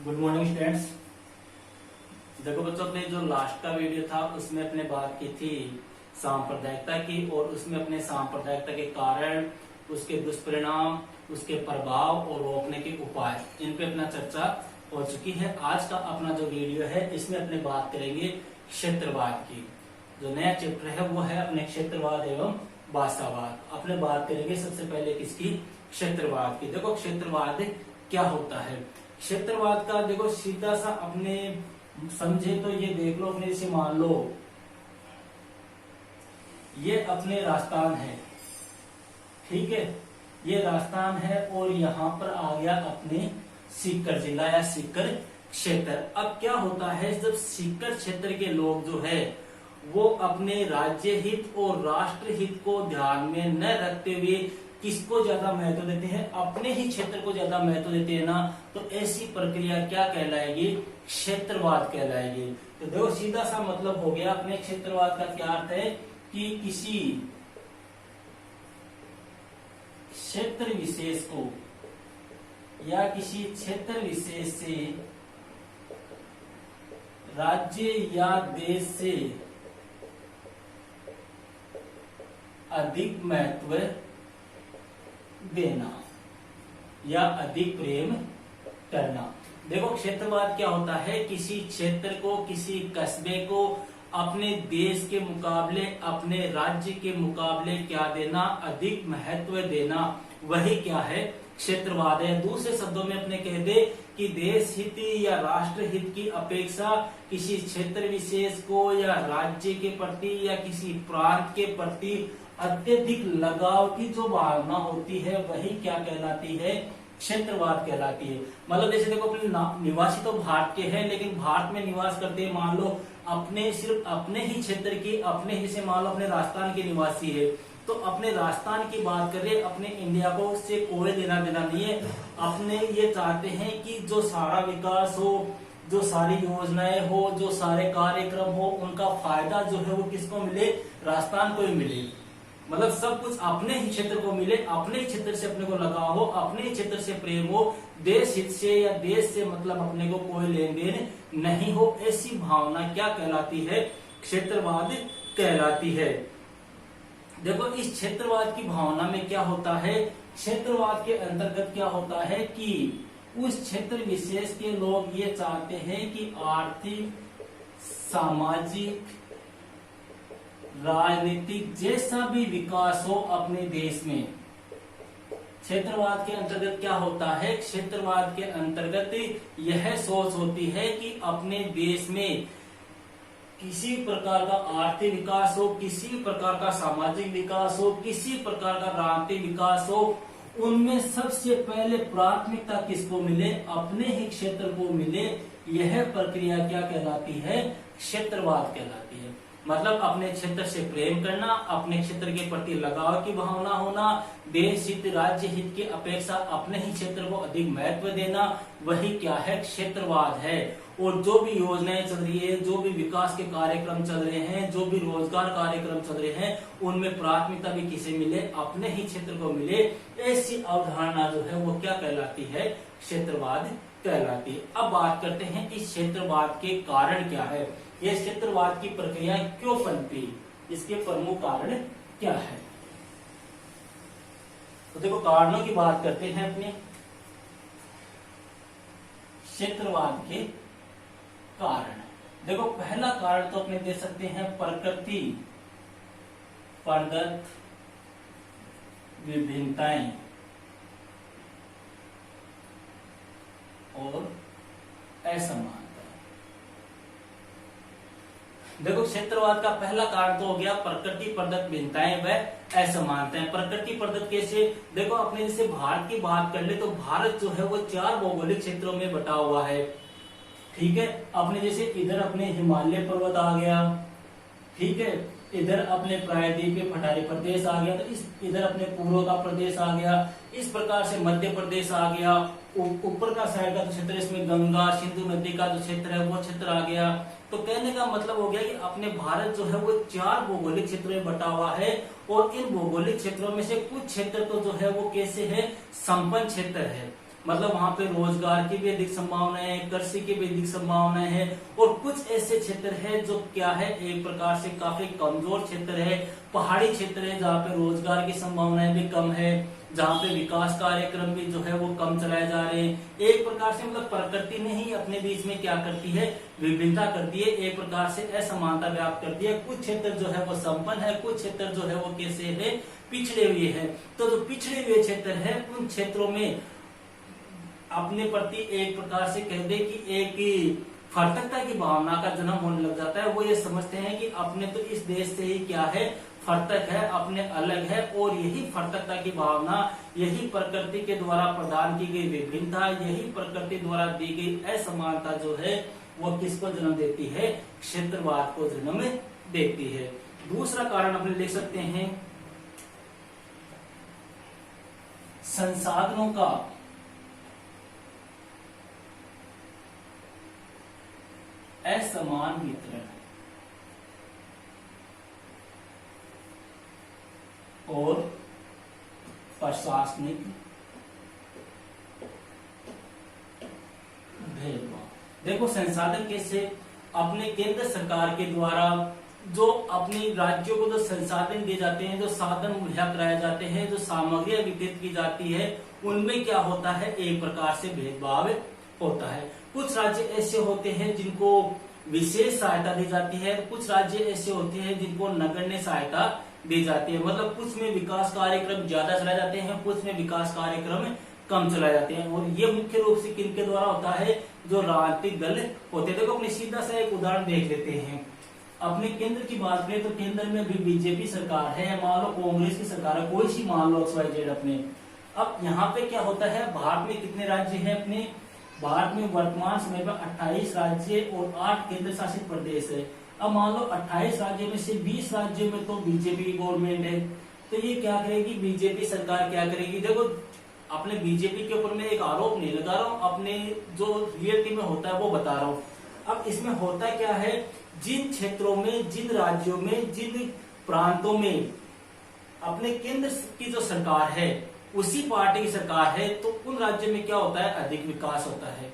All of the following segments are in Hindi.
Good morning students. देखो बच्चों, अपने जो लास्ट का वीडियो था उसमें अपने बात की थी सांप्रदायिकता की, और उसमें अपने सांप्रदायिकता के कारण, उसके दुष्परिणाम, उसके प्रभाव और रोकने के उपाय, इन पे अपना चर्चा हो चुकी है। आज का अपना जो वीडियो है इसमें अपने बात करेंगे क्षेत्रवाद की। जो नया चैप्टर है वो है अपने क्षेत्रवाद एवं भाषावाद। अपने बात करेंगे सबसे पहले किसकी? क्षेत्रवाद की। देखो क्षेत्रवाद क्या होता है। क्षेत्रवाद का देखो सीधा सा अपने समझे तो ये देख लो, अपने जैसे मान लो ये अपने राजस्थान है, ठीक है, ये राजस्थान है और यहाँ पर आ गया अपने सीकर जिला या सीकर क्षेत्र। अब क्या होता है, जब सीकर क्षेत्र के लोग जो है वो अपने राज्य हित और राष्ट्र हित को ध्यान में न रखते हुए किसको ज्यादा महत्व देते हैं? अपने ही क्षेत्र को ज्यादा महत्व देते हैं ना, तो ऐसी प्रक्रिया क्या कहलाएगी? क्षेत्रवाद कहलाएगी। तो देखो सीधा सा मतलब हो गया अपने क्षेत्रवाद का क्या अर्थ है कि किसी क्षेत्र विशेष को या किसी क्षेत्र विशेष से राज्य या देश से अधिक महत्व देना या अधिक प्रेम करना। देखो क्षेत्रवाद क्या होता है, किसी क्षेत्र को, किसी कस्बे को अपने देश के मुकाबले, अपने राज्य के मुकाबले क्या देना? अधिक महत्व देना, वही क्या है? क्षेत्रवाद है। दूसरे शब्दों में अपने कह दे कि देश हित या राष्ट्र हित की अपेक्षा किसी क्षेत्र विशेष को या राज्य के प्रति या किसी प्रांत के प्रति अत्यधिक लगाव की जो भावना होती है वही क्या कहलाती है? क्षेत्रवाद कहलाती है। मतलब जैसे देखो अपने निवासी तो भारत के हैं, लेकिन भारत में निवास करते हैं मान लो अपने सिर्फ अपने ही क्षेत्र की, अपने ही से मान लो अपने राजस्थान के निवासी है, तो अपने राजस्थान की बात करें, अपने इंडिया को से कोई लेना देना नहीं है। अपने ये चाहते हैं कि जो सारा विकास हो, जो सारी योजनाएं हो, जो सारे कार्यक्रम हो, उनका फायदा जो है वो किसको मिले? राजस्थान को ही मिले। मतलब सब कुछ अपने ही क्षेत्र को मिले, अपने ही क्षेत्र से अपने को लगाव हो, अपने ही क्षेत्र से प्रेम हो, देश हित से या देश से मतलब अपने को कोई लेन देन नहीं हो, ऐसी भावना क्या कहलाती है? क्षेत्रवाद कहलाती है। देखो इस क्षेत्रवाद की भावना में क्या होता है, क्षेत्रवाद के अंतर्गत क्या होता है कि उस क्षेत्र विशेष के लोग ये चाहते हैं कि आर्थिक, सामाजिक, राजनीतिक जैसा भी विकास हो अपने देश में। क्षेत्रवाद के अंतर्गत क्या होता है? क्षेत्रवाद के अंतर्गत यह सोच होती है कि अपने देश में किसी प्रकार का आर्थिक विकास हो, किसी प्रकार का सामाजिक विकास हो, किसी प्रकार का राजनीतिक विकास हो, उनमें सबसे पहले प्राथमिकता किसको मिले? अपने ही क्षेत्र को मिले। यह प्रक्रिया क्या कहलाती है? क्षेत्रवाद कहलाती है। मतलब अपने क्षेत्र से प्रेम करना, अपने क्षेत्र के प्रति लगाव की भावना होना, देश हित, राज्य हित की अपेक्षा अपने ही क्षेत्र को अधिक महत्व देना, वही क्या है? क्षेत्रवाद है। और जो भी योजनाएं चल रही है, जो भी विकास के कार्यक्रम चल रहे हैं, जो भी रोजगार कार्यक्रम चल रहे हैं, उनमें प्राथमिकता भी किसे मिले? अपने ही क्षेत्र को मिले। ऐसी अवधारणा जो है वो क्या कहलाती है? क्षेत्रवाद कहलाती है। अब बात करते हैं इस क्षेत्रवाद के कारण क्या है, ये क्षेत्रवाद की प्रक्रिया क्यों बनती, इसके प्रमुख कारण क्या है। तो देखो कारणों की बात करते हैं अपने क्षेत्रवाद के कारण। देखो पहला कारण तो अपने दे सकते हैं प्रकृति प्रदत्त विभिन्नताएं और असमानता। देखो क्षेत्रवाद का पहला कारण तो हो गया प्रकृति प्रदत्त भिन्नताएं व असमानताएं। प्रकृति प्रदत्त कैसे? देखो अपने जैसे भारत की बात कर ले तो भारत जो है वो 4 भौगोलिक क्षेत्रों में बटा हुआ है, ठीक है। अपने जैसे इधर अपने हिमालय पर्वत आ गया, ठीक है, इधर अपने प्रायद्वीपीय पठारी प्रदेश आ गया, तो इस इधर अपने पूर्व का प्रदेश आ गया, इस प्रकार से मध्य प्रदेश आ गया, ऊपर का साइड का जो क्षेत्र इसमें गंगा सिंधु नदी का जो क्षेत्र है वो क्षेत्र आ गया। तो कहने का मतलब हो गया कि अपने भारत जो है वो 4 भौगोलिक क्षेत्रों में बटा हुआ है, और इन भौगोलिक क्षेत्रों में से कुछ क्षेत्र तो जो है वो कैसे है? संपन्न क्षेत्र है, मतलब वहां पे रोजगार की भी अधिक संभावनाएं है, कृषि की भी अधिक संभावनाएं है। और कुछ ऐसे क्षेत्र है जो क्या है, एक प्रकार से काफी कमजोर क्षेत्र है, पहाड़ी क्षेत्र है, जहाँ पे रोजगार की संभावनाएं भी कम है, जहाँ पे विकास कार्यक्रम भी जो है वो कम चलाए जा रहे हैं। एक प्रकार से मतलब प्रकृति ने ही अपने बीच में क्या करती है, विभिन्नता करती है, एक प्रकार से असमानता व्याप्त करती है। कुछ क्षेत्र जो है वो संपन्न है, कुछ क्षेत्र जो है वो कैसे है, पिछड़े हुए हैं। तो जो पिछड़े हुए क्षेत्र है उन क्षेत्रों में अपने प्रति एक प्रकार से कह दे कि एक फर्तकता की भावना का जन्म होने लग जाता है। वो ये समझते हैं कि अपने तो इस देश से ही क्या है, फर्तक है, अपने अलग है। और यही फर्तकता की भावना, यही प्रकृति के द्वारा प्रदान की गई विभिन्नता, यही प्रकृति द्वारा दी गई असमानता जो है वो किसको जन्म देती है, क्षेत्रवाद को जन्म देती है। दूसरा कारण अपने लिख सकते हैं, संसाधनों का असमान वितरण और प्रशासनिक भेदभाव। देखो संसाधन कैसे, अपने केंद्र सरकार के द्वारा जो अपने राज्यों को जो संसाधन दिए जाते हैं, जो साधन मुहैया कराए जाते हैं, जो सामग्रियां वितरित की जाती है, उनमें क्या होता है, एक प्रकार से भेदभाव होता है। कुछ राज्य ऐसे होते हैं जिनको विशेष सहायता दी जाती है, कुछ राज्य ऐसे होते हैं जिनको नगण्य सहायता दी जाती है। मतलब कुछ में विकास कार्यक्रम ज्यादा चलाए जाते हैं, कुछ में विकास कार्यक्रम कम चलाए जाते हैं। और ये मुख्य रूप से किनके द्वारा होता है, जो राजनीतिक दल होते हैं। देखो अपने सीधा सा एक उदाहरण देख लेते हैं। अपने केंद्र की बात करें तो केंद्र में भी बीजेपी सरकार है, मान लो कांग्रेस की सरकार है, कोई सी मान लो XYZ अपने। अब यहाँ पे क्या होता है, भारत में कितने राज्य हैं अपने, भारत में वर्तमान समय में 28 राज्य और 8 केंद्र शासित प्रदेश है। अब मान लो 28 राज्यों में से 20 राज्यों में तो बीजेपी गवर्नमेंट है, तो ये क्या करेगी, बीजेपी सरकार क्या करेगी। देखो अपने बीजेपी के ऊपर में एक आरोप नहीं लगा रहा हूं, अपने जो रियलिटी में होता है वो बता रहा हूं। अब इसमें होता क्या है, जिन क्षेत्रों में, जिन राज्यों में, जिन प्रांतों में अपने केंद्र की जो सरकार है उसी पार्टी की सरकार है, तो उन राज्यों में क्या होता है, अधिक विकास होता है।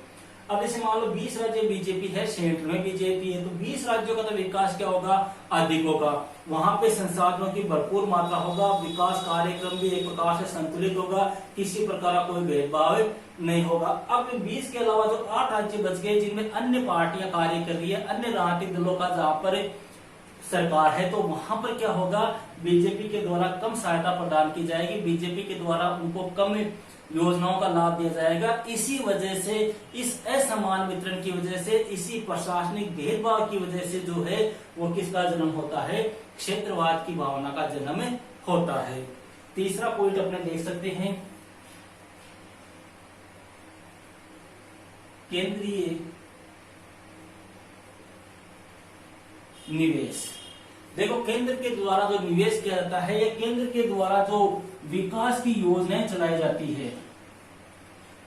अब जैसे मान लो 20 राज्य बीजेपी है, सेंटर में बीजेपी है, तो 20 राज्यों का तो विकास क्या होगा, अधिक होगा। वहां पे संसाधनों की भरपूर मात्रा होगा, विकास कार्यक्रम भी एक प्रकार से संतुलित होगा, किसी प्रकार का कोई भेदभाव नहीं होगा। अब 20 के अलावा जो 8 राज्य बच गए जिनमें अन्य पार्टियां कार्य कर रही है, अन्य राजनीतिक दलों का जहां पर सरकार है, तो वहां पर क्या होगा, बीजेपी के द्वारा कम सहायता प्रदान की जाएगी, बीजेपी के द्वारा उनको कम योजनाओं का लाभ दिया जाएगा। इसी वजह से, इस असमान वितरण की वजह से, इसी प्रशासनिक भेदभाव की वजह से जो है वो किसका जन्म होता है, क्षेत्रवाद की भावना का जन्म होता है। तीसरा पॉइंट अपने देख सकते हैं, केंद्रीय निवेश। देखो केंद्र के द्वारा जो निवेश किया जाता है या केंद्र के द्वारा जो विकास की योजनाएं चलाई जाती है,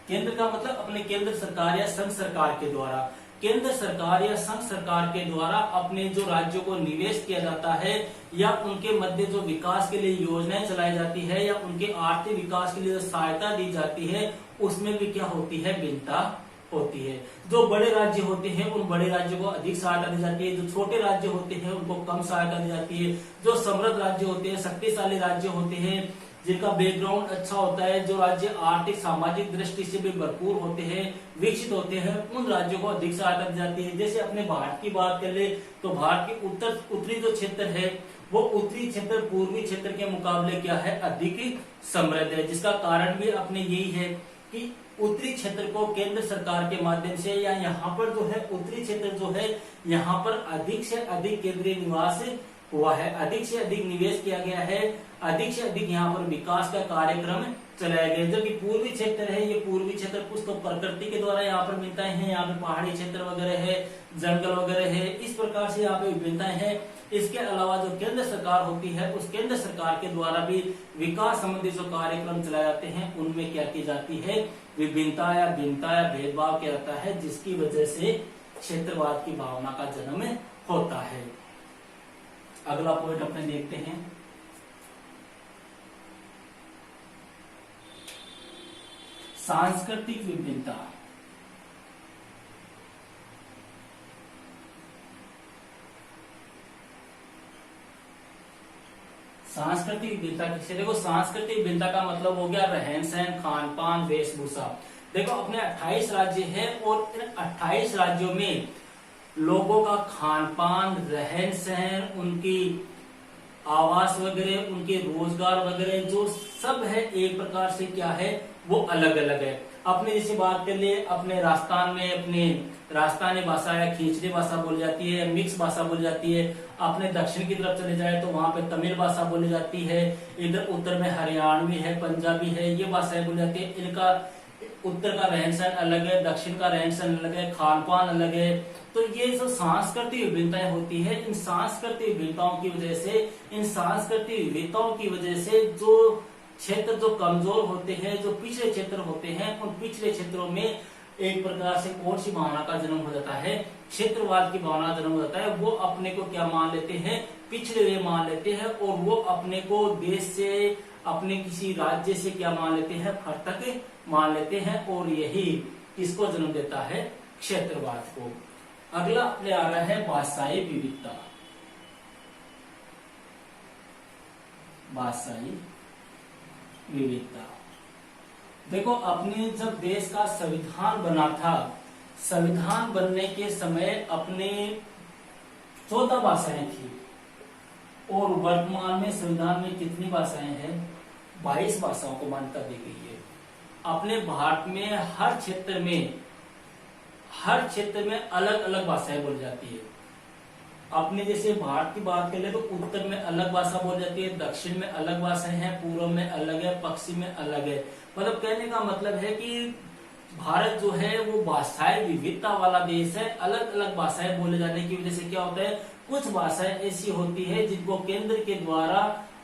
केंद्र का मतलब अपने केंद्र सरकार या संघ सरकार के द्वारा, केंद्र सरकार या संघ सरकार के द्वारा अपने जो राज्यों को निवेश किया जाता है या उनके मध्य जो विकास के लिए योजनाएं चलाई जाती है या उनके आर्थिक विकास के लिए जो सहायता दी जाती है, उसमें भी क्या होती है, भिन्नता होती है। जो बड़े राज्य होते हैं उन बड़े राज्यों को अधिक सहायता दी जाती है, जो छोटे राज्य होते हैं उनको कम सहायता दी जाती है। जो समृद्ध राज्य होते हैं, शक्तिशाली राज्य होते हैं, जिनका बैकग्राउंड अच्छा होता है, जो राज्य आर्थिक सामाजिक दृष्टि से भी भरपूर होते हैं, विकसित होते हैं, उन राज्यों को अधिक सहायता दी जाती है। जैसे अपने भारत की बात कर ले तो भारत के उत्तरी जो क्षेत्र है वो उत्तरी क्षेत्र पूर्वी क्षेत्र के मुकाबले क्या है, अधिक समृद्ध है। जिसका कारण भी अपने यही है कि उत्तरी क्षेत्र को केंद्र सरकार के माध्यम से या यहाँ पर जो है उत्तरी क्षेत्र जो है यहाँ पर अधिक से अधिक केंद्रीय निवास हुआ है, अधिक से अधिक निवेश किया गया है, अधिक से अधिक यहाँ पर विकास का कार्यक्रम चलाया गया। जबकि पूर्वी क्षेत्र है, ये पूर्वी क्षेत्र कुछ तो प्रकृति के द्वारा यहाँ पर मिलताएं हैं, यहाँ पे पहाड़ी क्षेत्र वगैरह है, जंगल वगैरह है, इस प्रकार से यहाँ पे विभिन्नताएं हैं। इसके अलावा जो केंद्र सरकार होती है उस केंद्र सरकार के द्वारा भी विकास संबंधी जो कार्यक्रम चलाए जाते हैं उनमें क्या की जाती है, विभिन्नता या भिन्नता या भेदभाव किया जाता है, जिसकी वजह से क्षेत्रवाद की भावना का जन्म होता है। अगला पॉइंट अपने देखते हैं, सांस्कृतिक विभिन्नता। सांस्कृतिक विविधता किसे, देखो सांस्कृतिक विविधता का मतलब हो गया रहन सहन, खान पान, वेशभूषा। देखो अपने 28 राज्य है और इन 28 राज्यों में लोगों का खान पान, रहन सहन, उनकी आवास वगैरह, उनके रोजगार वगैरह जो सब है एक प्रकार से क्या है वो अलग अलग है। अपने जैसे बात कर ले, अपने राजस्थान में अपने राजस्थानी भाषा है, खींचड़ी भाषा बोली जाती है, मिक्स भाषा बोली जाती है। अपने दक्षिण की तरफ चले जाए तो वहां पे तमिल भाषा बोली जाती है। इधर उत्तर में हरियाणवी है, पंजाबी है, ये भाषाएं बोली जाती है। इनका उत्तर का रहन सहन अलग है, दक्षिण का रहन सहन अलग है, खान पान अलग है। तो ये जो सांस्कृतिक विभिन्नताएं होती है, इन सांस्कृतिक विभिन्नताओं की वजह से, इन सांस्कृतिक विविधताओं की वजह से जो क्षेत्र जो कमजोर होते हैं, जो पिछड़े क्षेत्र होते हैं, उन पिछड़े क्षेत्रों में एक प्रकार से कौन सी भावना का जन्म हो जाता है, क्षेत्रवाद की भावना जन्म हो जाता है। वो अपने को क्या मान लेते हैं, पिछड़े हुए मान लेते हैं और वो अपने को देश से, अपने किसी राज्य से क्या मान लेते हैं, पृथक मान लेते हैं और यही किसको जन्म देता है, क्षेत्रवाद को। अगला अपने आ रहा है भाषाई विविधता। भाषाई विविधता, देखो अपने जब देश का संविधान बना था, संविधान बनने के समय अपने 14 भाषाएं थी और वर्तमान में संविधान में कितनी भाषाएं हैं, 22 भाषाओं को मान्यता दी गई है। अपने भारत में हर क्षेत्र में अलग अलग भाषाएं बोली जाती है। अपने जैसे भारत की बात करें तो उत्तर में अलग भाषा बोली जाती है, दक्षिण में अलग भाषाएं हैं, पूर्व में अलग है, पश्चिम में अलग है। मतलब कहने का मतलब है कि भारत जो है वो भाषाई विविधता वाला देश है। अलग अलग भाषाएं बोले जाने की वजह से क्या होता है, कुछ भाषाएं ऐसी होती है जिनको केंद्र के द्वारा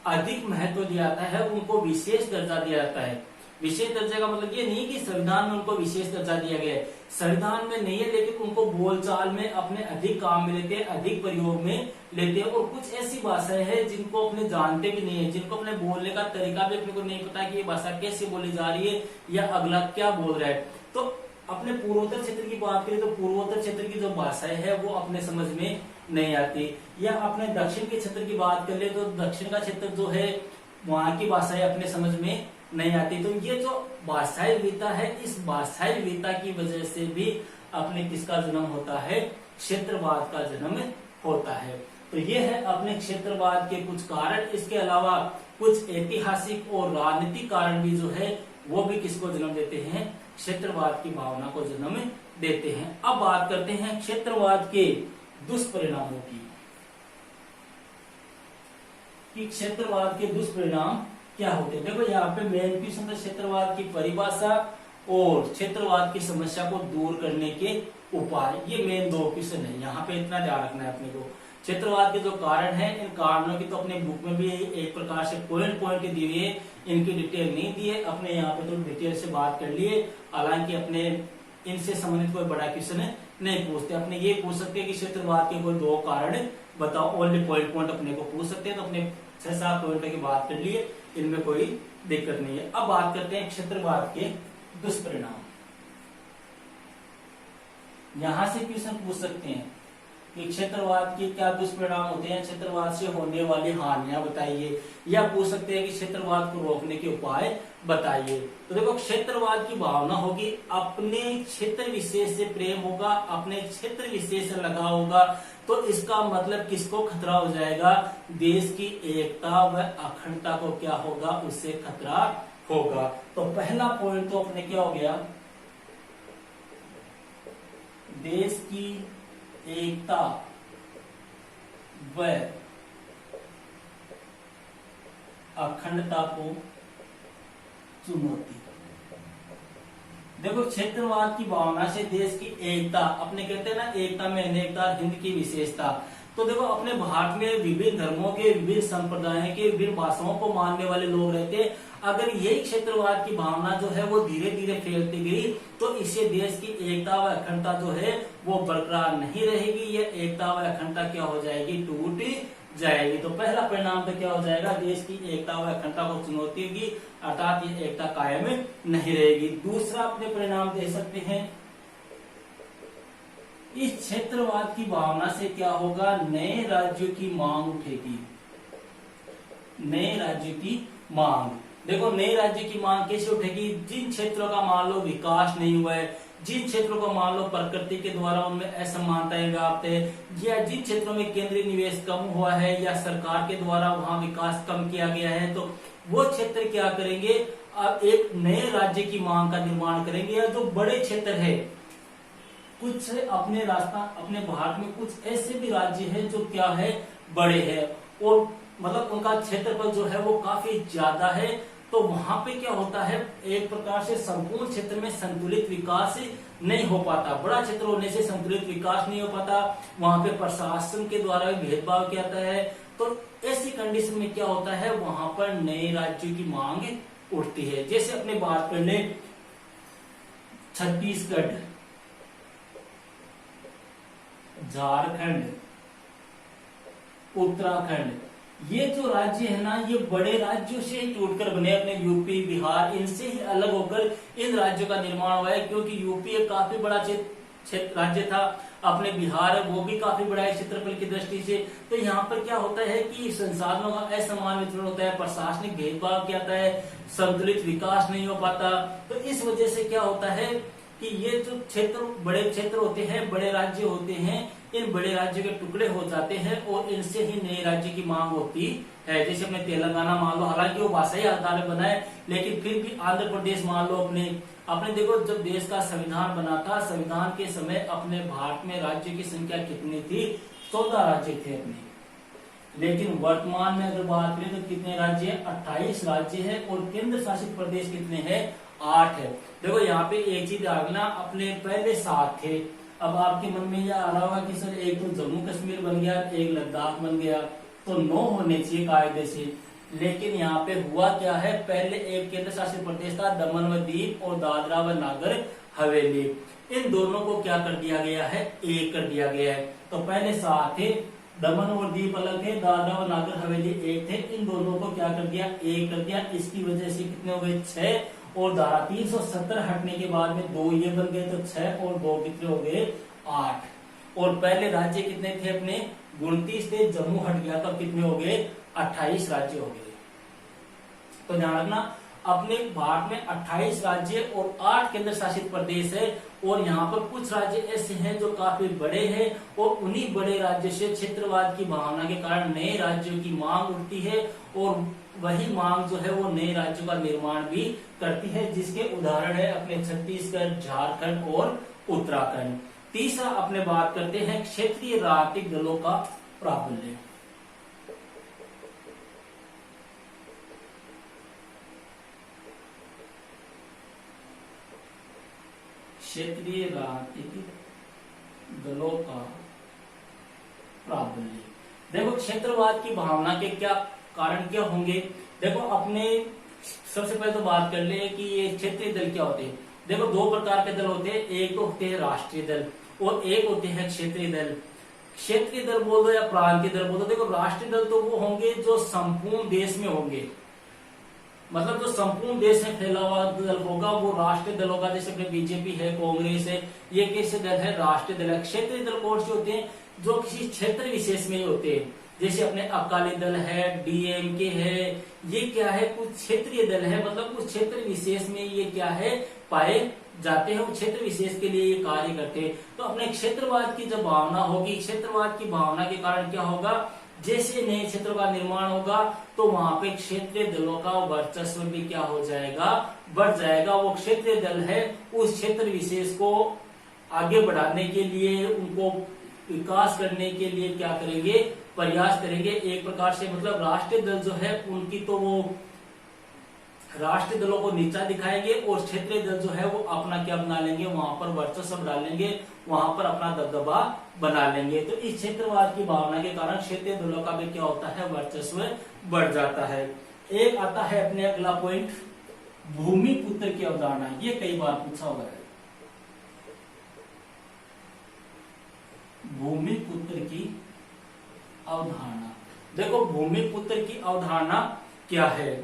अधिक महत्व दिया जाता है, उनको विशेष दर्जा दिया जाता है। विशेष दर्जा का मतलब ये नहीं कि संविधान में उनको विशेष दर्जा दिया गया है, संविधान में नहीं है, लेकिन उनको बोलचाल में अपने अधिक काम में लेते हैं, अधिक प्रयोग में लेते हैं। और कुछ ऐसी भाषाएं हैं जिनको अपने जानते भी नहीं है, जिनको अपने बोलने का तरीका भी अपने को नहीं पता कि ये भाषा कैसे बोली जा रही है या अगला क्या बोल रहा है। तो अपने पूर्वोत्तर क्षेत्र की बात करें तो पूर्वोत्तर क्षेत्र की जो भाषाएं है वो अपने समझ में नहीं आती। या अपने दक्षिण के क्षेत्र की बात कर ले तो दक्षिण का क्षेत्र जो है वहां की भाषाएं अपने समझ में नहीं आती। तो ये जो भाषाई विविधता है, इस भाषाई विविधता की वजह से भी अपने किसका जन्म होता है, क्षेत्रवाद का जन्म होता है। तो ये है अपने क्षेत्रवाद के कुछ कारण। इसके अलावा कुछ ऐतिहासिक और राजनीतिक कारण भी जो है वो भी किसको जन्म देते हैं, क्षेत्रवाद की भावना को जन्म देते हैं। अब बात करते हैं क्षेत्रवाद के दुष्परिणामों की, कि क्षेत्रवाद के दुष्परिणाम क्या होते हैं। देखो यहाँ पे मेन क्वेश्चन है क्षेत्रवाद की परिभाषा और क्षेत्रवाद की समस्या को दूर करने के उपाय। ये मेन 2 क्वेश्चन है, यहाँ पे इतना ध्यान रखना है अपने को। क्षेत्रवाद के जो कारण है, इन कारणों की तो अपने बुक में भी एक प्रकार से पॉइंट पॉइंट दी हुई है, इनकी डिटेल नहीं दी है। अपने यहाँ पे तो डिटेल से बात कर लिए, हालांकि अपने इनसे संबंधित कोई बड़ा क्वेश्चन नहीं पूछते। अपने ये पूछ सकते हैं कि क्षेत्रवाद के कोई 2 कारण बताओ, ओनली पॉइंट अपने को पूछ सकते हैं। तो अपने 6-7 पॉइंट की बात कर लिए, इनमें कोई दिक्कत नहीं है। अब बात करते हैं क्षेत्रवाद के दुष्परिणाम। यहां से क्वेश्चन पूछ सकते हैं कि क्षेत्रवाद के क्या दुष्परिणाम होते हैं, क्षेत्रवाद से होने वाली हानियां बताइए, या पूछ सकते हैं कि क्षेत्रवाद को रोकने के उपाय बताइए। तो देखो क्षेत्रवाद की भावना होगी, अपने क्षेत्र विशेष से प्रेम होगा, अपने क्षेत्र विशेष से लगाव होगा। तो इसका मतलब किसको खतरा हो जाएगा, देश की एकता व अखंडता को क्या होगा, उससे खतरा होगा। तो पहला पॉइंट तो अपने क्या हो गया, देश की एकता व अखंडता को चुनौती। देखो क्षेत्रवाद की भावना से देश की एकता, अपने कहते हैं ना एकता में अनेकता, हिंद की विशेषता। तो देखो अपने भारत में विभिन्न धर्मों के, विभिन्न संप्रदायों के, विभिन्न भाषाओं को मानने वाले लोग रहते हैं। अगर यही क्षेत्रवाद की भावना जो है वो धीरे धीरे फैलती गई तो इससे देश की एकता व अखंडता जो है वो बरकरार नहीं रहेगी। ये एकता व अखंडता क्या हो जाएगी, टूट जाएगी। तो पहला परिणाम तो क्या हो जाएगा, देश की एकता व अखंडता को चुनौती होगी, अर्थात ये एकता कायम नहीं रहेगी। दूसरा अपने परिणाम दे सकते हैं, इस क्षेत्रवाद की भावना से क्या होगा, नए राज्यों की मांग उठेगी। नए राज्य की मांग, देखो नए राज्य की मांग कैसे उठेगी, जिन क्षेत्रों का मान लो विकास नहीं हुआ है, जिन क्षेत्रों को मान लो प्रकृति के द्वारा उनमें असमानताएं व्याप्त है, या जिन क्षेत्रों में केंद्रीय निवेश कम हुआ है या सरकार के द्वारा वहां विकास कम किया गया है, तो वो क्षेत्र क्या करेंगे, अब एक नए राज्य की मांग का निर्माण करेंगे। या जो बड़े क्षेत्र है, कुछ अपने अपने भारत में कुछ ऐसे भी राज्य है जो क्या है, बड़े हैं, और मतलब उनका क्षेत्रफल जो है वो काफी ज्यादा है, तो वहां पे क्या होता है, एक प्रकार से संपूर्ण क्षेत्र में संतुलित विकास नहीं हो पाता। बड़ा क्षेत्र होने से संतुलित विकास नहीं हो पाता, वहां पे प्रशासन के द्वारा भी भेदभाव किया जाता है। तो ऐसी कंडीशन में क्या होता है, वहां पर नए राज्यों की मांग उठती है। जैसे अपने बात कर ले छत्तीसगढ़, झारखंड, उत्तराखंड, ये जो राज्य है ना, ये बड़े राज्यों से टूटकर बने, अपने यूपी बिहार इनसे ही अलग होकर इन राज्यों का निर्माण हुआ है। क्योंकि यूपी एक काफी बड़ा राज्य था, अपने बिहार वो भी काफी बड़ा है क्षेत्रफल की दृष्टि से। तो यहाँ पर क्या होता है कि संसाधनों का असमान वितरण होता है, प्रशासनिक भेदभाव किया जाता है, संतुलित विकास नहीं हो पाता। तो इस वजह से क्या होता है कि ये जो क्षेत्र बड़े क्षेत्र होते हैं, बड़े राज्य होते हैं, इन बड़े राज्यों के टुकड़े हो जाते हैं और इनसे ही नए राज्य की मांग होती है। जैसे अपने तेलंगाना मान लो, हालांकि वो भाषा ही आधार में बना है, लेकिन फिर भी आंध्र प्रदेश मान लो, अपने देखो जब देश का संविधान बना था, संविधान के समय अपने भारत में राज्य की संख्या कितनी थी, 14 राज्य थे अपने। लेकिन वर्तमान में अगर बात करें तो कितने राज्य हैं, 28 राज्य है, और केंद्र शासित प्रदेश कितने हैं, 8 है। देखो यहाँ पे एक चीज आगना, अपने पहले 7 थे, अब आपके मन में यह आ रहा होगा कि सर एक तो जम्मू कश्मीर बन गया, एक लद्दाख बन गया, तो 9 होने चाहिए कायदे से। लेकिन यहाँ पे हुआ क्या है, पहले एक केंद्र शासित प्रदेश था दमन व दीप और दादरा व नागर हवेली, इन दोनों को क्या कर दिया गया है, एक कर दिया गया है। तो पहले 7 थे, दमन और दीप अलग थे, दादरा व नागर हवेली एक थे, इन दोनों को क्या कर दिया, एक कर दिया। इसकी वजह से कितने हो गए, 6, और धारा 370 हटने के बाद में 2 ये बन गए, तो 6 और 2 कितने हो गए, 8। और पहले राज्य कितने थे अपने, 29 थे, जम्मू हट गया तो कितने हो गए, 28 राज्य हो गए। तो ध्यान रखना, अपने भारत में 28 राज्य और 8 केंद्र शासित प्रदेश है, और यहाँ पर कुछ राज्य ऐसे हैं जो काफी बड़े हैं, और उन्हीं बड़े राज्य से क्षेत्रवाद की भावना के कारण नए राज्यों की मांग उठती है, और वही मांग जो है वो नए राज्यों का निर्माण भी करती है, जिसके उदाहरण है अपने छत्तीसगढ़, झारखंड और उत्तराखंड। तीसरा अपने बात करते हैं क्षेत्रीय राजनीतिक दलों का प्राबल्य। क्षेत्रीय राजनीतिक दलों का प्राबल्य। देखो क्षेत्रवाद की भावना के क्या कारण क्या होंगे। देखो अपने सबसे पहले तो बात कर ले कि ये क्षेत्रीय दल क्या होते हैं। देखो 2 प्रकार के दल होते हैं, एक तो होते हैं राष्ट्रीय दल और एक होते हैं क्षेत्रीय दल। क्षेत्रीय दल बोल दो या प्रांतीय दल बोल दो। देखो राष्ट्रीय दल तो वो होंगे जो संपूर्ण देश में होंगे, मतलब जो संपूर्ण देश में फैला हुआ दल होगा वो राष्ट्रीय दल होगा। जैसे अपने बीजेपी है, कांग्रेस है, ये कैसे दल है, राष्ट्रीय दल है। क्षेत्रीय दल कौन से होते हैं, जो किसी क्षेत्र विशेष में ही होते हैं। जैसे अपने अकाली दल है, डीएमके है, ये क्या है, कुछ क्षेत्रीय दल है, मतलब कुछ क्षेत्र विशेष में ये क्या है, पाए जाते हैं, क्षेत्र विशेष के लिए ये कार्य करते हैं। तो अपने क्षेत्रवाद की जब भावना होगी, क्षेत्रवाद की भावना के कारण क्या होगा, जैसे नए क्षेत्रों का निर्माण होगा तो वहां पे क्षेत्रीय दलों का वर्चस्व भी क्या हो जाएगा, बढ़ जाएगा। वो क्षेत्रीय दल है उस क्षेत्र विशेष को आगे बढ़ाने के लिए, उनको विकास करने के लिए क्या करेंगे, प्रयास करेंगे। एक प्रकार से मतलब राष्ट्रीय दल जो है उनकी तो वो राष्ट्रीय दलों को नीचा दिखाएंगे और क्षेत्रीय दल जो है वो अपना क्या बना लेंगे, वहां पर वर्चस्व डालेंगे, वहां पर अपना दबदबा बना लेंगे। तो इस क्षेत्रवाद की भावना के कारण क्षेत्रीय दलों का भी क्या होता है, वर्चस्व बढ़ जाता है। एक आता है अपने अगला पॉइंट, भूमिपुत्र की अवधारणा। ये कई बार पूछा हुआ है, भूमिपुत्र की अवधारणा। देखो भूमिपुत्र की अवधारणा क्या है।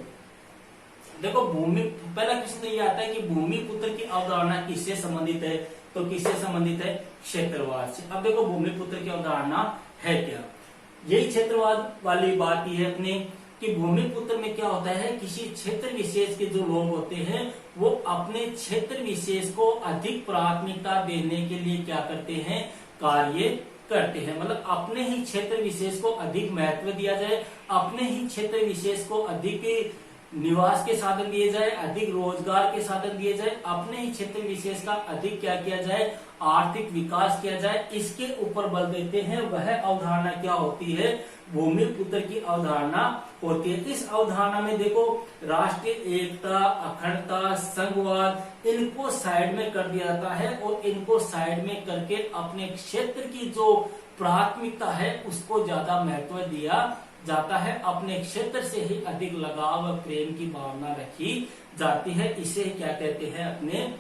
देखो पहला क्वेश्चन ये आता है कि भूमिपुत्र की अवधारणा किससे संबंधित है, तो किससे संबंधित है, क्षेत्रवाद से। अब देखो भूमिपुत्र की अवधारणा है क्या, यही क्षेत्रवाद वाली बात ये है अपने कि भूमिपुत्र में क्या होता है, किसी क्षेत्र विशेष के जो लोग होते हैं वो अपने क्षेत्र विशेष को अधिक प्राथमिकता देने के लिए क्या करते हैं, कार्य करते हैं। मतलब अपने ही क्षेत्र विशेष को अधिक महत्व दिया जाए, अपने ही क्षेत्र विशेष को अधिक निवास के साधन दिए जाए, अधिक रोजगार के साधन दिए जाए, अपने ही क्षेत्र विशेष का अधिक क्या किया जाए, आर्थिक विकास किया जाए, इसके ऊपर बल देते हैं। वह अवधारणा क्या होती है, भूमिपुत्र की अवधारणा होती है। इस अवधारणा में देखो राष्ट्रीय एकता, अखंडता, संघवाद, इनको साइड में कर दिया जाता है और इनको साइड में करके अपने क्षेत्र की जो प्राथमिकता है उसको ज्यादा महत्व दिया जाता है। अपने क्षेत्र से ही अधिक लगाव और प्रेम की भावना रखी जाती है। इसे क्या कहते हैं, अपने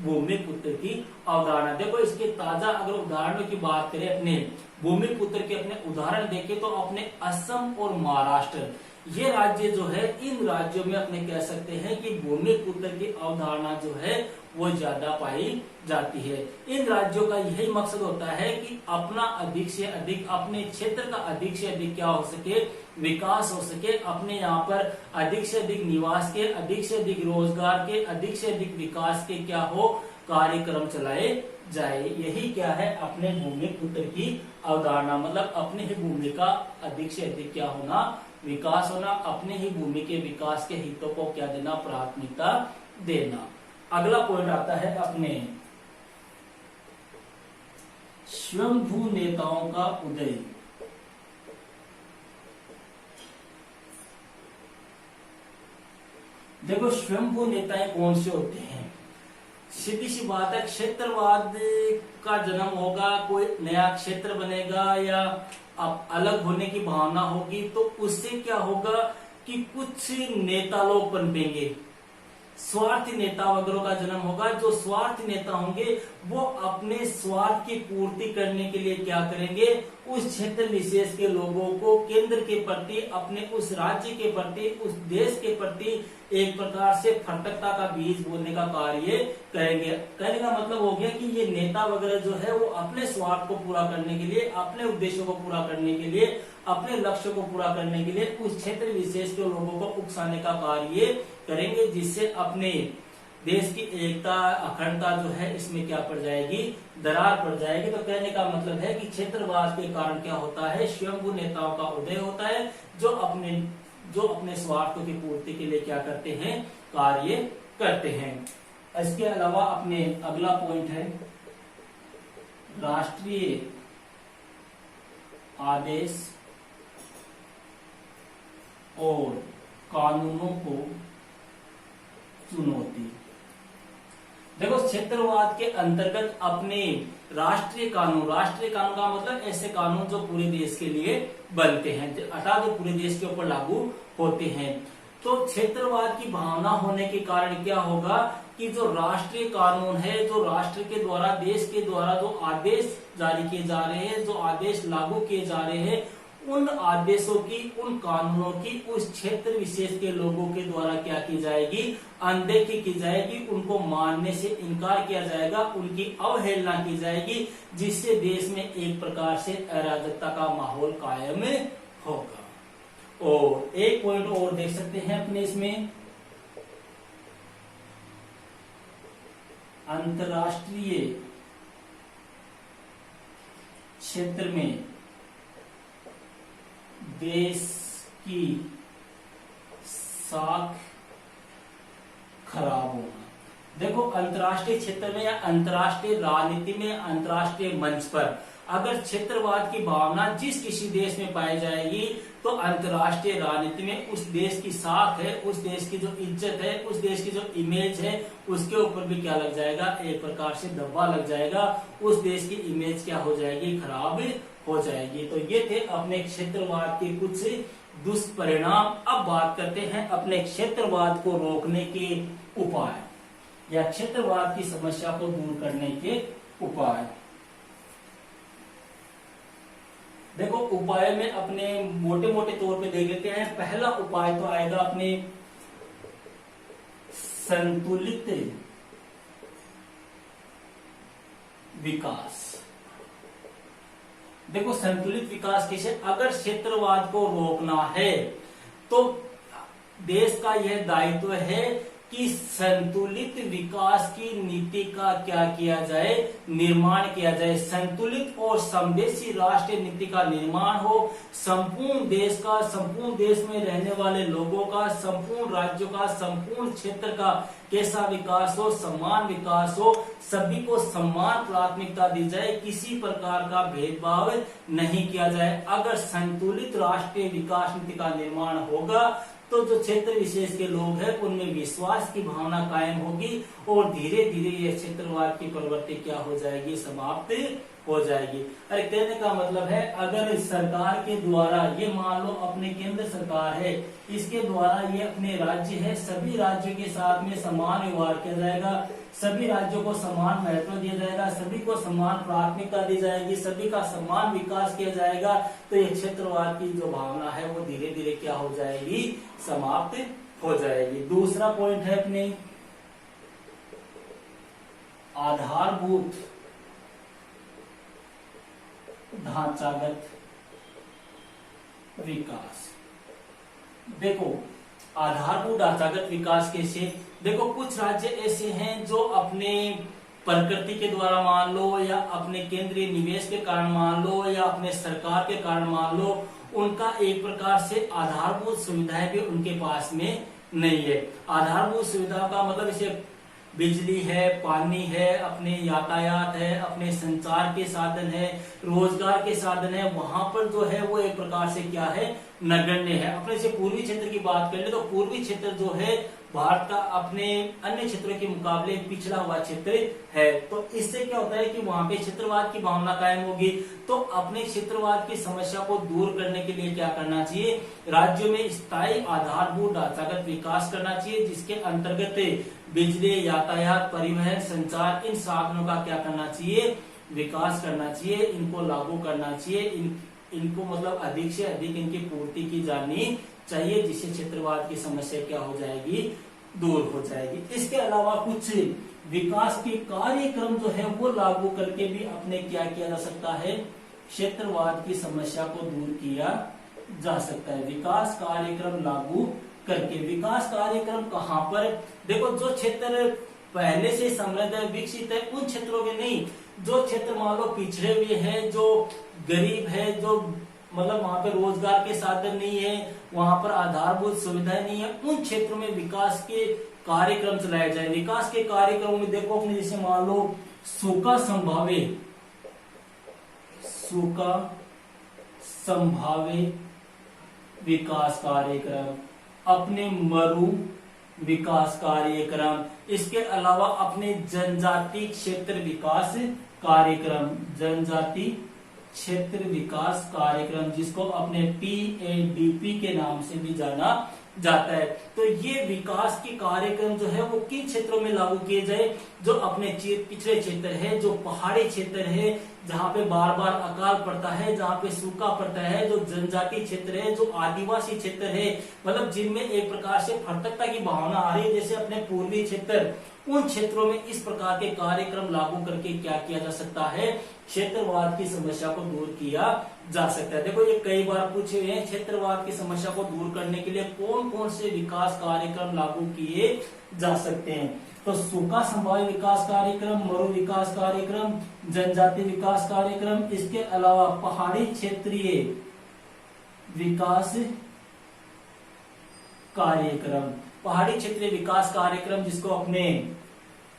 भूमिपुत्र की अवधारणा। देखो इसके ताजा अगर उदाहरणों की बात करें, अपने भूमिपुत्र के अपने उदाहरण देखें तो अपने असम और महाराष्ट्र ये राज्य जो है, इन राज्यों में अपने कह सकते हैं कि भूमिपुत्र की अवधारणा जो है वो ज्यादा पाई जाती है। इन राज्यों का यही मकसद होता है कि अपना अधिक से अधिक, अपने क्षेत्र का अधिक से अधिक क्या हो सके, विकास हो सके, अपने यहाँ पर अधिक से अधिक निवास के, अधिक से अधिक रोजगार के, अधिक से अधिक विकास के क्या हो, कार्यक्रम चलाए जाए। यही क्या है, अपने भूमिपुत्र की अवधारणा। मतलब अपने ही भूमि का अधिक से अधिक क्या होना, विकास होना, अपने ही भूमि के विकास के हितों को क्या देना, प्राथमिकता देना। अगला पॉइंट आता है अपने स्वयंभू नेताओं का उदय। देखो स्वयंभू नेताएं कौन से होते हैं, सीधी सी बात है, क्षेत्रवाद का जन्म होगा, कोई नया क्षेत्र बनेगा या अब अलग होने की भावना होगी तो उससे क्या होगा कि कुछ नेता लोग पनपेंगे, स्वार्थी नेता वगैरह का जन्म होगा। जो स्वार्थी नेता होंगे वो अपने स्वार्थ की पूर्ति करने के लिए क्या करेंगे, उस क्षेत्र विशेष के लोगों को केंद्र के प्रति, अपने उस राज्य के प्रति, उस देश के प्रति एक प्रकार से फटकता का बीज बोलने का कार्य करेंगे। कहने का मतलब हो गया कि ये नेता वगैरह जो है वो अपने स्वार्थ को पूरा करने के लिए, अपने उद्देश्यों को पूरा करने के लिए, अपने लक्ष्य को पूरा करने के लिए उस क्षेत्र विशेष के लोगों को उकसाने का कार्य करेंगे, जिससे अपने देश की एकता, अखंडता जो है इसमें क्या पड़ जाएगी, दरार पड़ जाएगी। तो कहने का मतलब है कि क्षेत्रवाद के कारण क्या होता है, स्वयंभू नेताओं का उदय होता है जो अपने स्वार्थों की पूर्ति के लिए क्या करते हैं, कार्य करते हैं। इसके अलावा अपने अगला पॉइंट है राष्ट्रीय आदेश और कानूनों को चुनौती। देखो क्षेत्रवाद के अंतर्गत अपने राष्ट्रीय कानून का मतलब ऐसे कानून जो पूरे देश के लिए बनते हैं, अर्थात जो पूरे देश के ऊपर लागू होते हैं। तो क्षेत्रवाद की भावना होने के कारण क्या होगा कि जो राष्ट्रीय कानून है, जो राष्ट्र के द्वारा, देश के द्वारा जो आदेश जारी किए जा रहे हैं, जो आदेश लागू किए जा रहे हैं, उन आदेशों की, उन कानूनों की उस क्षेत्र विशेष के लोगों के द्वारा क्या की जाएगी, अनदेखी की जाएगी, उनको मानने से इनकार किया जाएगा, उनकी अवहेलना की जाएगी, जिससे देश में एक प्रकार से अराजकता का माहौल कायम होगा। और एक पॉइंट और देख सकते हैं अपने इसमें, अंतरराष्ट्रीय क्षेत्र में देश की साख खराब होना। देखो अंतर्राष्ट्रीय क्षेत्र में या अंतर्राष्ट्रीय राजनीति में, अंतर्राष्ट्रीय मंच पर अगर क्षेत्रवाद की भावना जिस किसी देश में पाई जाएगी तो अंतर्राष्ट्रीय राजनीति में उस देश की साख है, उस देश की जो इज्जत है, उस देश की जो इमेज है, उसके ऊपर भी क्या लग जाएगा, एक प्रकार से धब्बा लग जाएगा, उस देश की इमेज क्या हो जाएगी, खराब हो जाएगी। तो ये थे अपने क्षेत्रवाद के कुछ दुष्परिणाम। अब बात करते हैं अपने क्षेत्रवाद को रोकने के उपाय या क्षेत्रवाद की समस्या को दूर करने के उपाय। देखो उपाय में अपने मोटे मोटे तौर पे देख लेते हैं। पहला उपाय तो आएगा अपने संतुलित विकास। देखो संतुलित विकास कैसे, अगर क्षेत्रवाद को रोकना है तो देश का यह दायित्व है कि संतुलित विकास की नीति का क्या किया जाए, निर्माण किया जाए। संतुलित और समदेशी राष्ट्रीय नीति का निर्माण हो, संपूर्ण देश का, संपूर्ण देश में रहने वाले लोगों का, संपूर्ण राज्यों का, संपूर्ण क्षेत्र का कैसा विकास हो, समान विकास हो, सभी को समान प्राथमिकता दी जाए, किसी प्रकार का भेदभाव नहीं किया जाए। अगर संतुलित राष्ट्रीय विकास नीति का निर्माण होगा तो जो क्षेत्र विशेष के लोग हैं उनमें विश्वास की भावना कायम होगी और धीरे धीरे ये क्षेत्रवाद की प्रवृत्ति क्या हो जाएगी, समाप्त हो जाएगी। अरे कहने का मतलब है, अगर सरकार के द्वारा, ये मान लो अपने केंद्र सरकार है, इसके द्वारा ये अपने राज्य है, सभी राज्यों के साथ में समान व्यवहार किया जाएगा, सभी राज्यों को समान महत्व दिया जाएगा, सभी को समान प्राथमिकता दी जाएगी, सभी का समान विकास किया जाएगा, तो ये क्षेत्रवाद की जो भावना है वो धीरे धीरे क्या हो जाएगी, समाप्त हो जाएगी। दूसरा पॉइंट है अपने आधारभूत ढांचागत विकास। देखो आधारभूत ढांचागत विकास कैसे, देखो कुछ राज्य ऐसे हैं जो अपने प्रकृति के द्वारा मान लो या अपने केंद्रीय निवेश के कारण मान लो या अपने सरकार के कारण मान लो, उनका एक प्रकार से आधारभूत सुविधाएं भी उनके पास में नहीं है। आधारभूत सुविधा का मतलब इसे बिजली है, पानी है, अपने यातायात है, अपने संचार के साधन है, रोजगार के साधन है, वहां पर जो है वो एक प्रकार से क्या है, नगण्य है। अपने से पूर्वी क्षेत्र की बात कर ले तो पूर्वी क्षेत्र जो है भारत का अपने अन्य क्षेत्रों के मुकाबले पिछड़ा हुआ क्षेत्र है। तो इससे क्या होता है कि वहां पे क्षेत्रवाद की भावना कायम होगी। तो अपने क्षेत्रवाद की समस्या को दूर करने के लिए क्या करना चाहिए, राज्यों में स्थायी आधारभूत ढांचागत विकास करना चाहिए, जिसके अंतर्गत बिजली, यातायात, परिवहन, संचार, इन साधनों का क्या करना चाहिए, विकास करना चाहिए, इनको लागू करना चाहिए, इनको मतलब अधिक से अधिक इनकी पूर्ति की जानी चाहिए, जिससे क्षेत्रवाद की समस्या क्या हो जाएगी, दूर हो जाएगी। इसके अलावा कुछ विकास के कार्यक्रम जो है वो लागू करके भी अपने क्या किया जा सकता है, क्षेत्रवाद की समस्या को दूर किया जा सकता है। विकास कार्यक्रम लागू करके, विकास कार्यक्रम कहाँ पर, देखो जो क्षेत्र पहले से समृद्ध है, विकसित है, उन क्षेत्रों के नहीं, जो क्षेत्र मान लो पिछड़े हुए हैं, जो गरीब है, जो मतलब वहां पे रोजगार के साधन नहीं है, वहां पर आधारभूत सुविधाएं नहीं है, उन क्षेत्रों में विकास के कार्यक्रम चलाए जाए। विकास के कार्यक्रमों में देखो अपने जैसे मान लो सूखा संभाव्य विकास कार्यक्रम, अपने मरु विकास कार्यक्रम, इसके अलावा अपने जनजाति क्षेत्र विकास कार्यक्रम, जनजाति क्षेत्र विकास कार्यक्रम, जिसको अपने PADP के नाम से भी जाना जाता है। तो ये विकास के कार्यक्रम जो है वो किन क्षेत्रों में लागू किए जाए, जो अपने पिछड़े क्षेत्र है, जो पहाड़ी क्षेत्र है, जहाँ पे बार बार अकाल पड़ता है, जहाँ पे सूखा पड़ता है, जो जनजाति क्षेत्र है, जो आदिवासी क्षेत्र है, मतलब जिनमें एक प्रकार से फटकता की भावना आ रही है, जैसे अपने पूर्वी क्षेत्र, उन क्षेत्रों में इस प्रकार के कार्यक्रम लागू करके क्या किया जा सकता है, क्षेत्रवाद की समस्या को दूर किया जा सकता है। देखो ये कई बार पूछे हुए हैं, क्षेत्रवाद की समस्या को दूर करने के लिए कौन कौन से विकास कार्यक्रम लागू किए जा सकते हैं। तो सूखा संभाव्य विकास कार्यक्रम, मरु विकास कार्यक्रम, जनजाति विकास कार्यक्रम, इसके अलावा पहाड़ी क्षेत्रीय विकास कार्यक्रम, पहाड़ी क्षेत्रीय विकास कार्यक्रम जिसको अपने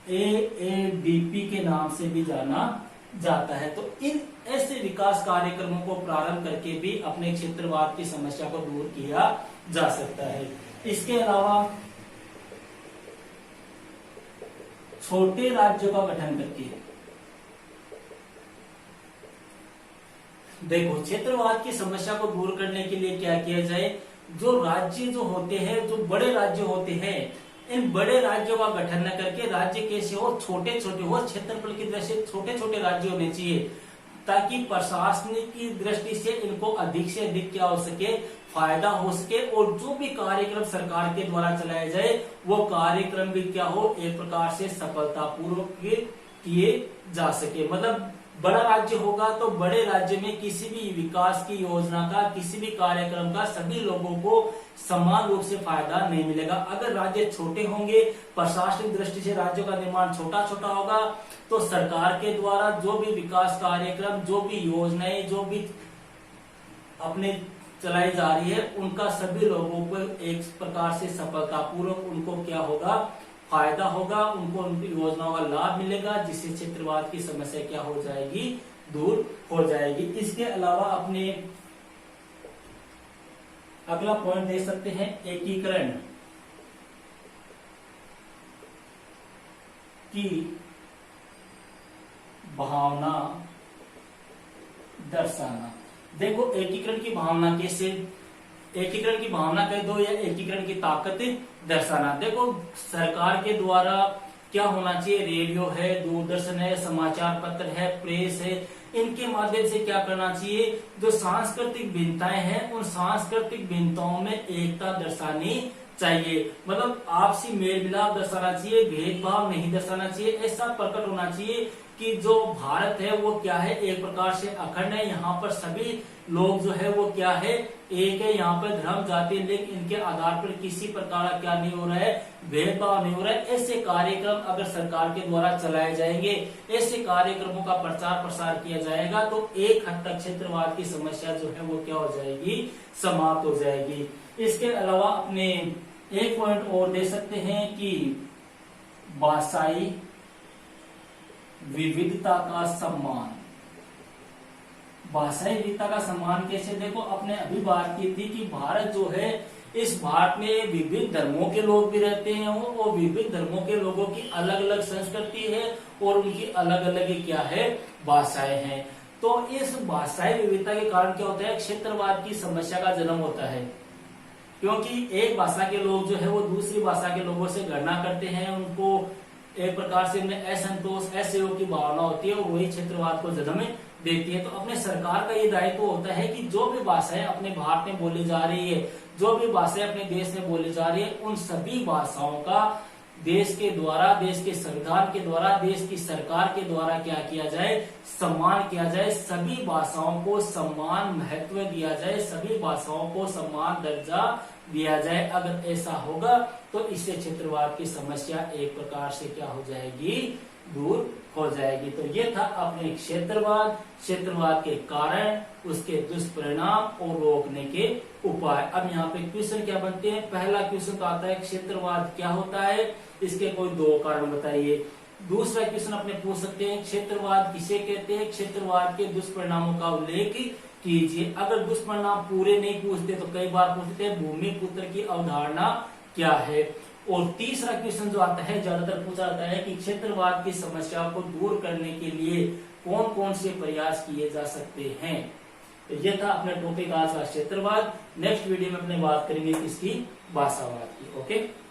AADP के नाम से भी जाना जाता है। तो इन ऐसे विकास कार्यक्रमों को प्रारंभ करके भी अपने क्षेत्रवाद की समस्या को दूर किया जा सकता है। इसके अलावा छोटे राज्यों का गठन करके, देखो क्षेत्रवाद की समस्या को दूर करने के लिए क्या किया जाए, जो राज्य जो होते हैं, जो बड़े राज्य होते हैं, इन बड़े राज्यों का गठन न करके राज्य कैसे हो, छोटे छोटे हो, क्षेत्रफल की दृष्टि से छोटे छोटे राज्य होने चाहिए। ताकि प्रशासनिक की दृष्टि से इनको अधिक से अधिक क्या हो सके, फायदा हो सके, और जो भी कार्यक्रम सरकार के द्वारा चलाए जाए वो कार्यक्रम भी क्या हो, एक प्रकार से सफलतापूर्वक किए जा सके। मतलब बड़ा राज्य होगा तो बड़े राज्य में किसी भी विकास की योजना का, किसी भी कार्यक्रम का सभी लोगों को समान रूप से फायदा नहीं मिलेगा। अगर राज्य छोटे होंगे, प्रशासनिक दृष्टि से राज्यों का निर्माण छोटा छोटा होगा, तो सरकार के द्वारा जो भी विकास कार्यक्रम, जो भी योजनाएं, जो भी अपने चलाई जा रही है, उनका सभी लोगों को एक प्रकार से सफलतापूर्वक उनको क्या होगा, फायदा होगा, उनको उनकी योजनाओं का लाभ मिलेगा, जिससे क्षेत्रवाद की समस्या क्या हो जाएगी, दूर हो जाएगी। इसके अलावा अपने अगला पॉइंट देख सकते हैं, एकीकरण की भावना दर्शाना। देखो एकीकरण की भावना कैसे, एकीकरण की भावना कह दो या एकीकरण की ताकत दर्शाना। देखो सरकार के द्वारा क्या होना चाहिए, रेडियो है, दूरदर्शन है, समाचार पत्र है, प्रेस है, इनके माध्यम से क्या करना चाहिए, जो सांस्कृतिक भिन्नताएं हैं उन सांस्कृतिक भिन्नताओं में एकता दर्शानी चाहिए। मतलब आपसी मेल मिलाप दर्शाना चाहिए, भेदभाव नहीं दर्शाना चाहिए। ऐसा प्रकट होना चाहिए कि जो भारत है वो क्या है, एक प्रकार से अखंड है, यहाँ पर सभी लोग जो है वो क्या है, एक है। यहाँ पर धर्म, जाति, लिंग, इनके आधार पर किसी प्रकार का क्या नहीं हो रहा है, भेदभाव नहीं हो रहा है। ऐसे कार्यक्रम अगर सरकार के द्वारा चलाए जाएंगे, ऐसे कार्यक्रमों का प्रचार प्रसार किया जाएगा, तो एक हद तक क्षेत्रवाद की समस्या जो है वो क्या हो जाएगी, समाप्त हो जाएगी। इसके अलावा अपने एक पॉइंट और दे सकते हैं कि भाषाई विविधता का सम्मान। भाषाई विविधता का सम्मान कैसे, देखो अपने अभी बात की थी कि भारत जो है, इस भारत में विभिन्न धर्मों के लोग भी रहते हैं और विभिन्न धर्मों के लोगों की अलग अलग संस्कृति है और उनकी अलग अलग क्या है, भाषाएं हैं। तो इस भाषाई विविधता के कारण क्या होता है, क्षेत्रवाद की समस्या का जन्म होता है, क्योंकि एक भाषा के लोग जो है वो दूसरी भाषा के लोगों से गणना करते हैं, उनको एक प्रकार से उनमें असंतोष, असहयोग की भावना होती है और वही क्षेत्रवाद को जन्म देती है। तो अपने सरकार का ये दायित्व होता है कि जो भी भाषाएं अपने भारत में बोली जा रही है, जो भी भाषाएं अपने देश में बोली जा रही है, उन सभी भाषाओं का देश के द्वारा, देश के संविधान के द्वारा, देश की सरकार के द्वारा क्या किया जाए, सम्मान किया जाए। सभी भाषाओं को सम्मान महत्व दिया जाए, सभी भाषाओं को सम्मान दर्जा दिया जाए। अगर ऐसा होगा तो इससे क्षेत्रवाद की समस्या एक प्रकार से क्या हो जाएगी, दूर हो जाएगी। तो ये था अपने क्षेत्रवाद, क्षेत्रवाद के कारण, उसके दुष्परिणाम और रोकने के उपाय। अब यहाँ पे क्वेश्चन क्या बनते हैं, पहला क्वेश्चन का आता है क्षेत्रवाद क्या होता है, इसके कोई दो कारण बताइए। दूसरा क्वेश्चन अपने पूछ सकते हैं क्षेत्रवाद किसे कहते हैं, क्षेत्रवाद के दुष्परिणामों का उल्लेख कीजिए। अगर दुष्परिणाम पूरे नहीं पूछते तो कई बार पूछते हैं भूमिपुत्र की अवधारणा क्या है। और तीसरा क्वेश्चन जो आता है, ज्यादातर पूछा जाता है कि क्षेत्रवाद की समस्या को दूर करने के लिए कौन कौन से प्रयास किए जा सकते हैं। तो ये था अपना टॉपिक आज का क्षेत्रवाद। नेक्स्ट वीडियो में अपने बात करेंगे किसकी, भाषावाद की। ओके।